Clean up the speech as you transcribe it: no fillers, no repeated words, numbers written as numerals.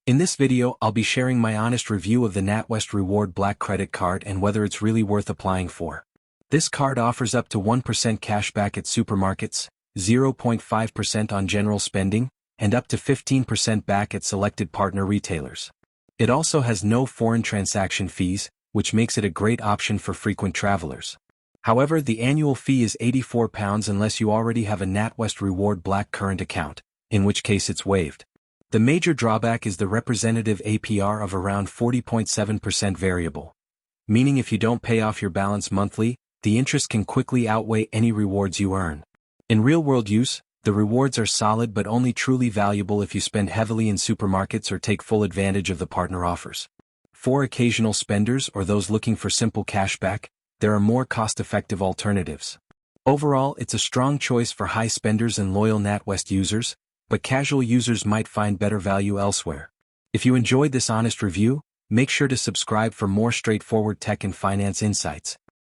In this video I'll be sharing my honest review of the NatWest Reward Black Credit Card and whether it's really worth applying for. This card offers up to 1% cashback at supermarkets, 0.5% on general spending, and up to 15% back at selected partner retailers. It also has no foreign transaction fees, which makes it a great option for frequent travelers. However, the annual fee is £84 unless you already have a NatWest Reward Black current account, in which case it's waived. The major drawback is the representative APR of around 40.7% variable. Meaning if you don't pay off your balance monthly, the interest can quickly outweigh any rewards you earn. In real-world use, the rewards are solid but only truly valuable if you spend heavily in supermarkets or take full advantage of the partner offers. For occasional spenders or those looking for simple cashback, there are more cost-effective alternatives. Overall, it's a strong choice for high spenders and loyal NatWest users, but casual users might find better value elsewhere. If you enjoyed this honest review, make sure to subscribe for more straightforward tech and finance insights.